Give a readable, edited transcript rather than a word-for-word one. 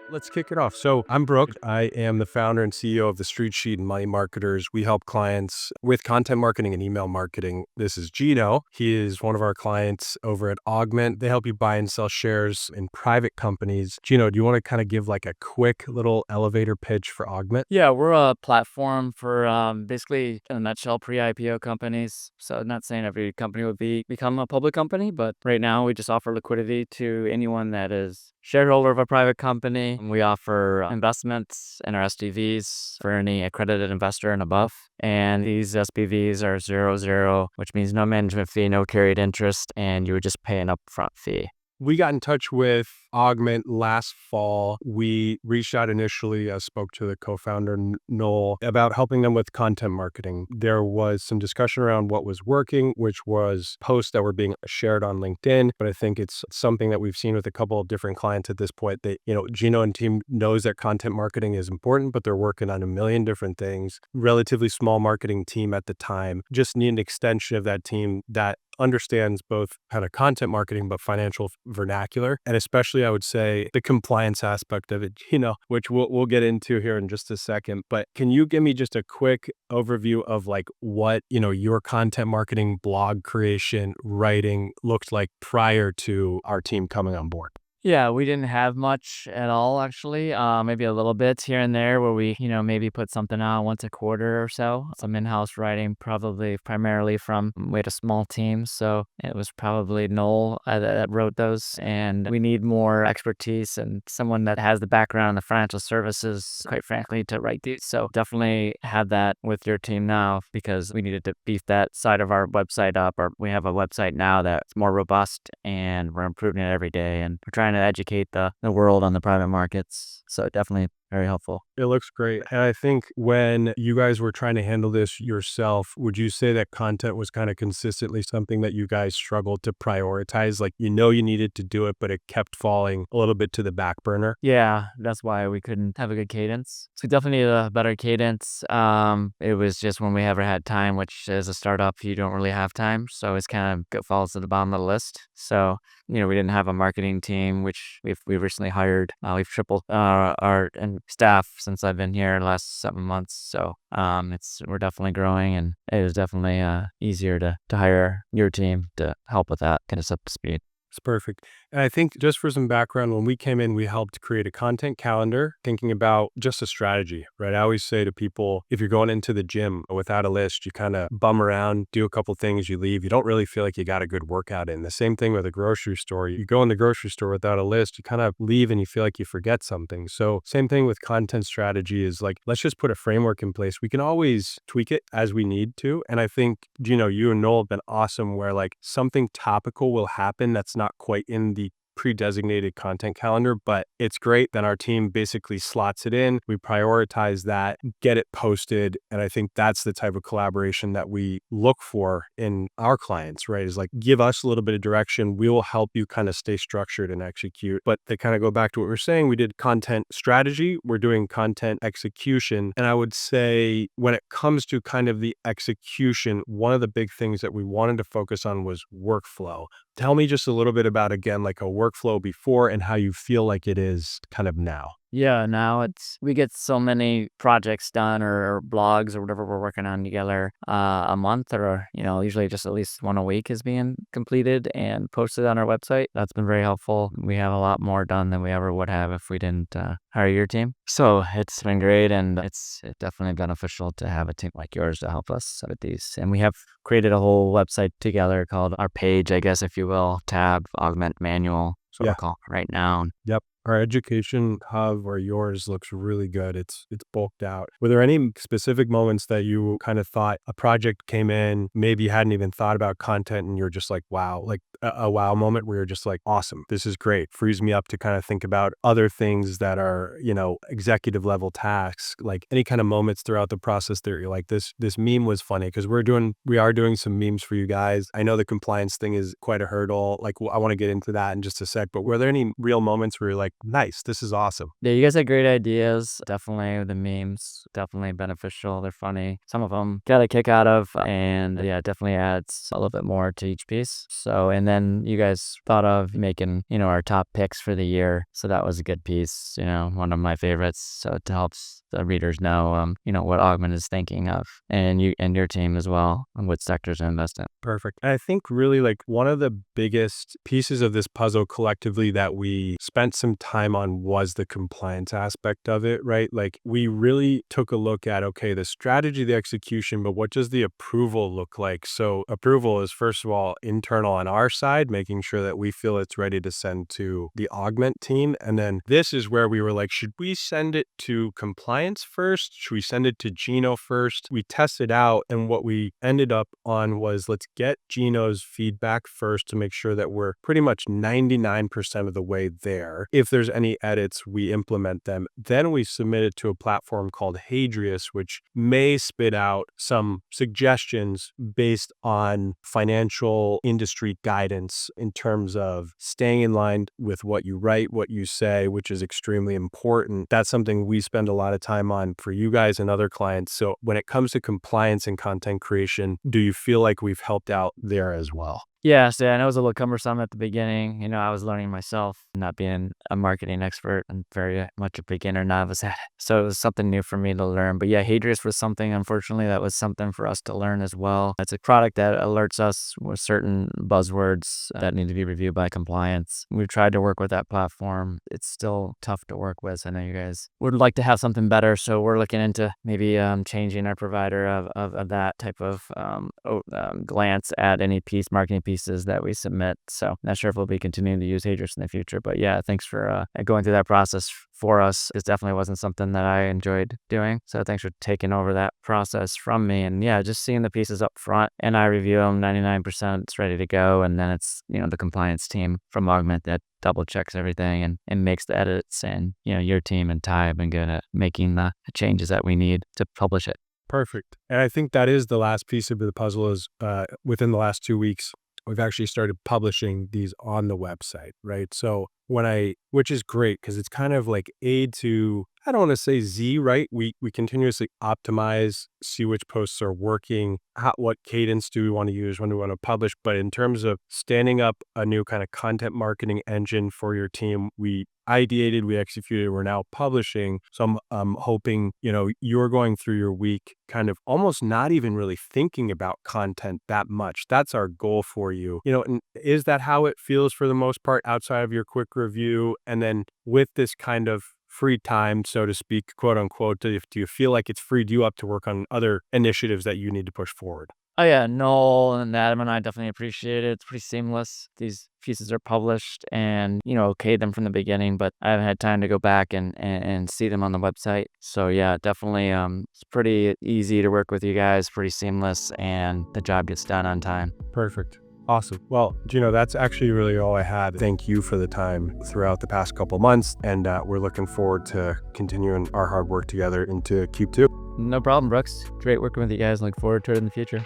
Let's kick it off. So I'm Brooke. I am the founder and CEO of the Street Sheet and Money Marketers. We help clients with content marketing and email marketing. This is Gino. He is one of our clients over at Augment. They help you buy and sell shares in private companies. Gino, do you want to kind of give like a quick little elevator pitch for Augment? Yeah, we're a platform for basically, in a nutshell, pre-IPO companies. So not saying every company would become a public company, but right now we just offer liquidity to anyone that is shareholder of a private company. We offer investments in our SPVs for any accredited investor and above. And these SPVs are 0-0, which means no management fee, no carried interest, and you would just pay an upfront fee. We got in touch with Augment last fall. We reached out initially, spoke to the co-founder, Noel, about helping them with content marketing. There was some discussion around what was working, which was posts that were being shared on LinkedIn. But I think it's something that we've seen with a couple of different clients at this point that, Gino and team knows that content marketing is important, but they're working on a million different things. Relatively small marketing team at the time. Just need an extension of that team that understands both kind of content marketing, but financial vernacular. And especially, I would say, the compliance aspect of it, which we'll get into here in just a second. But can you give me just a quick overview of like what, your content marketing, blog creation, writing looked like prior to our team coming on board? Yeah, we didn't have much at all, actually. Maybe a little bit here and there where we, maybe put something out once a quarter or so. Some in-house writing, probably primarily we had a small team. So it was probably Noel that wrote those. And we need more expertise and someone that has the background in the financial services, quite frankly, to write these. So definitely have that with your team now because we needed to beef that side of our website up. Or we have a website now that's more robust and we're improving it every day. And we're trying to educate the world on the private markets. So definitely very helpful. It looks great. And I think when you guys were trying to handle this yourself, would you say that content was kind of consistently something that you guys struggled to prioritize? Like, you needed to do it, but it kept falling a little bit to the back burner? Yeah, that's why we couldn't have a good cadence. So we definitely need a better cadence. It was just when we ever had time, which as a startup, you don't really have time. So it's kind of falls to the bottom of the list. So, we didn't have a marketing team, which we've recently hired. We've tripled our staff since I've been here the last 7 months. So we're definitely growing, and it was definitely easier to hire your team to help with that, get us up to speed. It's perfect. And I think just for some background, when we came in, we helped create a content calendar, thinking about just a strategy, right? I always say to people, if you're going into the gym without a list, you kind of bum around, do a couple things, you leave. You don't really feel like you got a good workout in. The same thing with a grocery store. You go in the grocery store without a list, you kind of leave and you feel like you forget something. So same thing with content strategy is like, let's just put a framework in place. We can always tweak it as we need to. And I think, you and Noel have been awesome where like something topical will happen that's not quite in the pre-designated content calendar, but it's great. Then our team basically slots it in. We prioritize that, get it posted. And I think that's the type of collaboration that we look for in our clients, right? Is like, give us a little bit of direction. We will help you kind of stay structured and execute. But to kind of go back to what we're saying, we did content strategy. We're doing content execution. And I would say when it comes to kind of the execution, one of the big things that we wanted to focus on was workflow. Tell me just a little bit about, again, like a workflow before and how you feel like it is kind of now. Yeah, now we get so many projects done or blogs or whatever we're working on together a month or, usually just at least one a week is being completed and posted on our website. That's been very helpful. We have a lot more done than we ever would have if we didn't hire your team. So it's been great and it's definitely beneficial to have a team like yours to help us with these. And we have created a whole website together called our page, I guess, if you will, tab, augment manual. So we're calling it right now. Yep. Our education hub or yours looks really good. It's bulked out. Were there any specific moments that you kind of thought a project came in, maybe you hadn't even thought about content and you're just like, wow, like a wow moment where you're just like, awesome, this is great. Frees me up to kind of think about other things that are, executive level tasks, like any kind of moments throughout the process that you're like, this meme was funny because we are doing some memes for you guys. I know the compliance thing is quite a hurdle. Like I want to get into that in just a sec, but were there any real moments where you're like, nice. This is awesome. Yeah, you guys had great ideas. Definitely the memes, definitely beneficial. They're funny. Some of them get a kick out of, and yeah, it definitely adds a little bit more to each piece. So, and then you guys thought of making, our top picks for the year. So that was a good piece, one of my favorites. So it helps the readers know, what Augment is thinking of, and you and your team as well, and what sectors to invest in. Perfect. And I think really like one of the biggest pieces of this puzzle collectively that we spent some time on was the compliance aspect of it, right? Like we really took a look at, okay, the strategy, the execution, but what does the approval look like? So approval is first of all internal on our side, making sure that we feel it's ready to send to the Augment team. And then this is where we were like, should we send it to compliance first? Should we send it to Gino first? We tested out, and what we ended up on was let's get Gino's feedback first to make sure that we're pretty much 99% of the way there. If there's any edits, we implement them. Then we submit it to a platform called Hadrius, which may spit out some suggestions based on financial industry guidance in terms of staying in line with what you write, what you say, which is extremely important. That's something we spend a lot of time on for you guys and other clients. So when it comes to compliance and content creation, do you feel like we've helped out there as well? Yeah, so I know it was a little cumbersome at the beginning. I was learning myself, not being a marketing expert and very much a beginner novice at it. So it was something new for me to learn. But yeah, Hadrius was something, unfortunately, that was something for us to learn as well. It's a product that alerts us with certain buzzwords that need to be reviewed by compliance. We've tried to work with that platform. It's still tough to work with. I know you guys would like to have something better. So we're looking into maybe changing our provider of that type of glance at any marketing pieces that we submit. So not sure if we'll be continuing to use Hadrius in the future, but yeah, thanks for going through that process for us. It definitely wasn't something that I enjoyed doing. So thanks for taking over that process from me. And yeah, just seeing the pieces up front, and I review them 99%, it's ready to go. And then it's, the compliance team from Augment that double checks everything and makes the edits. And, your team and Ty have been good at making the changes that we need to publish it. Perfect. And I think that is the last piece of the puzzle is within the last 2 weeks, we've actually started publishing these on the website, right? So which is great because it's kind of like A to, I don't want to say Z, right? We continuously optimize, see which posts are working, what cadence do we want to use when we want to publish. But in terms of standing up a new kind of content marketing engine for your team, we ideated, we executed, we're now publishing. So I'm hoping, you're going through your week kind of almost not even really thinking about content that much. That's our goal for you. And is that how it feels for the most part outside of your quick review? And then with this kind of free time, so to speak, quote unquote, do you feel like it's freed you up to work on other initiatives that you need to push forward? Oh yeah, Noel and Adam and I definitely appreciate it. It's pretty seamless. These pieces are published and, okay them from the beginning, but I haven't had time to go back and see them on the website. So yeah, definitely it's pretty easy to work with you guys, pretty seamless, and the job gets done on time. Perfect. Awesome. Well, Gino, that's actually really all I had. Thank you for the time throughout the past couple months, and we're looking forward to continuing our hard work together into Q2. No problem, Brooks. Great working with you guys. Look forward to it in the future.